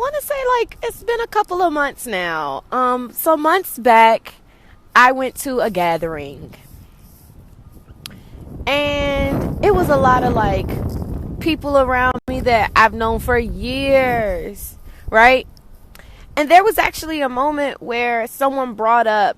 want to say like it's been a couple of months now. So months back, I went to a gathering, and it was a lot of like people around me that I've known for years, right? And there was actually a moment where someone brought up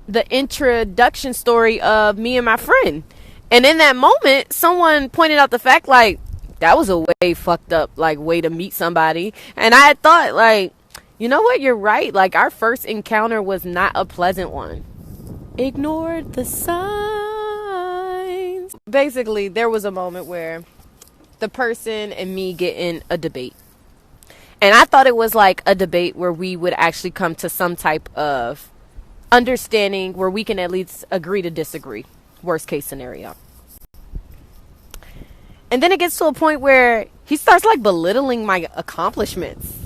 the introduction story of me and my friend. And in that moment, someone pointed out the fact, like, that was a way fucked up, like, way to meet somebody. And I had thought, like, you know what? You're right. Like, our first encounter was not a pleasant one. Ignored the signs. Basically, there was a moment where the person and me get in a debate. And I thought it was like a debate where we would actually come to some type of understanding where we can at least agree to disagree. Worst case scenario. And then it gets to a point where he starts like belittling my accomplishments.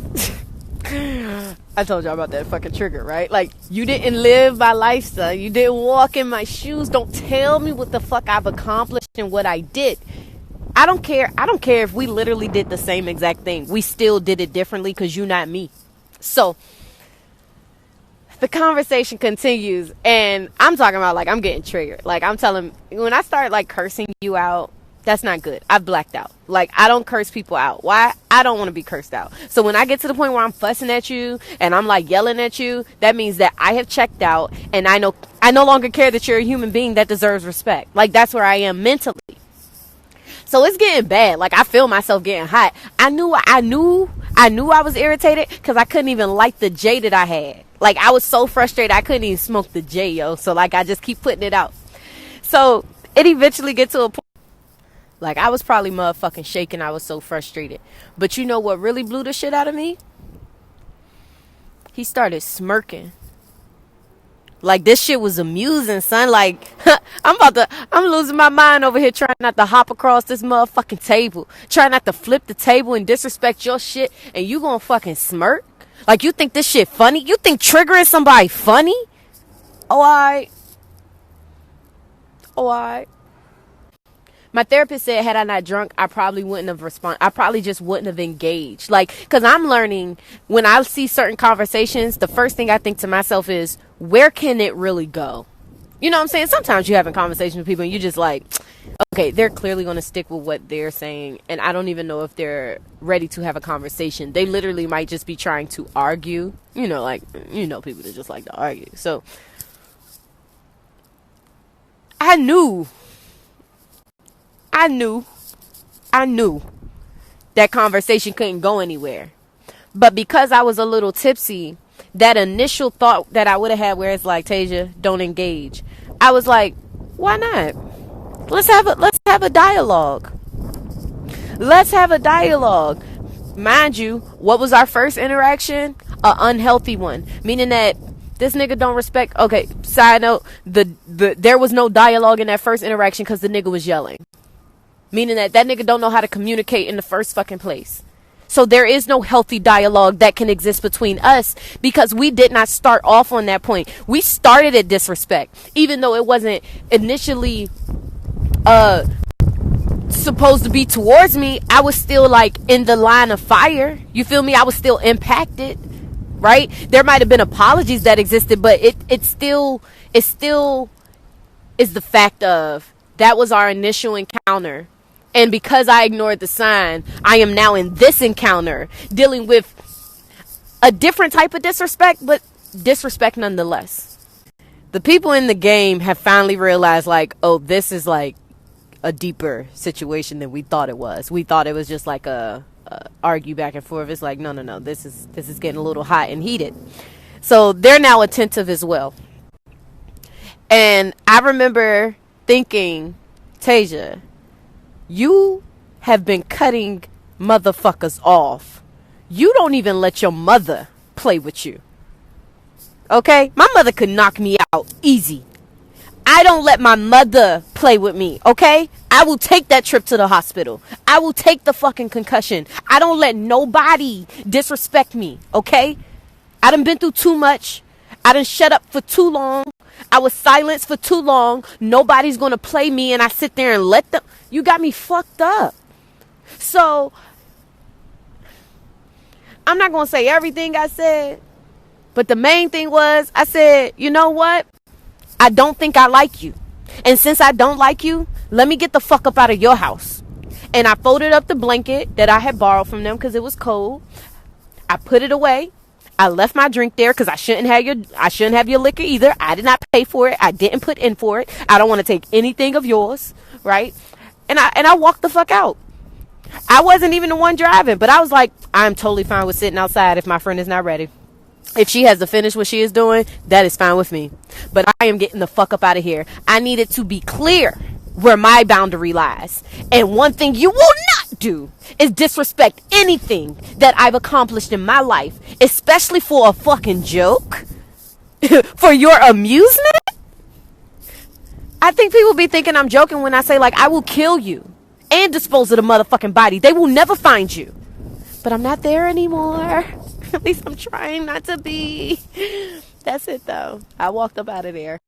I told y'all about that fucking trigger, right? Like, you didn't live my lifestyle. You didn't walk in my shoes. Don't tell me what the fuck I've accomplished and what I did. I don't care. I don't care if we literally did the same exact thing. We still did it differently because you're not me. So the conversation continues, and I'm talking about like I'm getting triggered. Like, I'm telling, when I start like cursing you out, that's not good. I've blacked out. Like, I don't curse people out. Why? I don't want to be cursed out. So when I get to the point where I'm fussing at you and I'm like yelling at you, that means that I have checked out, and I no longer care that you're a human being that deserves respect. Like, that's where I am mentally. So it's getting bad. Like, I feel myself getting hot. I knew I was irritated because I couldn't even light the J that I had. Like, I was so frustrated I couldn't even smoke the J, yo. So like, I just keep putting it out. So it eventually gets to a point. Like, I was probably motherfucking shaking. I was so frustrated. But you know what really blew the shit out of me? He started smirking. Like, this shit was amusing, son. Like, I'm losing my mind over here trying not to hop across this motherfucking table. Trying not to flip the table and disrespect your shit. And you gonna fucking smirk? Like, you think this shit funny? You think triggering somebody funny? Oh, alright. My therapist said, had I not drunk, I probably wouldn't have responded. I probably just wouldn't have engaged. Like, because I'm learning, when I see certain conversations, the first thing I think to myself is, where can it really go? You know what I'm saying? Sometimes you're having conversations with people and you're just like, okay, they're clearly going to stick with what they're saying. And I don't even know if they're ready to have a conversation. They literally might just be trying to argue. You know, like, you know, people that just like to argue. So I knew that conversation couldn't go anywhere. But because I was a little tipsy, that initial thought that I would have had where it's like, Tasia, don't engage. I was like, why not? Let's have a dialogue. Let's have a dialogue. Mind you, what was our first interaction? An unhealthy one. Meaning that this nigga don't respect. Okay, side note, there was no dialogue in that first interaction because the nigga was yelling. Meaning that nigga don't know how to communicate in the first fucking place. So there is no healthy dialogue that can exist between us because we did not start off on that point. We started at disrespect. Even though it wasn't initially supposed to be towards me, I was still like in the line of fire. You feel me? I was still impacted, right? There might have been apologies that existed, but it still is the fact of that was our initial encounter. And because I ignored the sign, I am now in this encounter dealing with a different type of disrespect, but disrespect nonetheless. The people in the game have finally realized, like, oh, this is like a deeper situation than we thought it was. We thought it was just like a argue back and forth. It's like, no. This is getting a little hot and heated. So they're now attentive as well. And I remember thinking, Tasia, you have been cutting motherfuckers off. You don't even let your mother play with you. Okay? My mother could knock me out easy. I don't let my mother play with me. Okay? I will take that trip to the hospital. I will take the fucking concussion. I don't let nobody disrespect me. Okay? I done been through too much. I done shut up for too long. I was silenced for too long. Nobody's going to play me, and I sit there and let them. You got me fucked up. So I'm not going to say everything I said, but the main thing was, I said, you know what? I don't think I like you. And since I don't like you, let me get the fuck up out of your house. And I folded up the blanket that I had borrowed from them because it was cold. I put it away. I left my drink there because I shouldn't have your liquor either. I did not pay for it. I didn't put in for it. I don't want to take anything of yours, right? And I walked the fuck out. I wasn't even the one driving, but I was like, I'm totally fine with sitting outside if my friend is not ready. If she has to finish what she is doing, that is fine with me. But I am getting the fuck up out of here. I need it to be clear where my boundary lies. And one thing you will not do is disrespect anything that I've accomplished in my life, especially for a fucking joke, for your amusement. I think people be thinking I'm joking when I say, like, I will kill you and dispose of the motherfucking body. They will never find you. But I'm not there anymore. At least I'm trying not to be. That's it, though. I walked up out of there.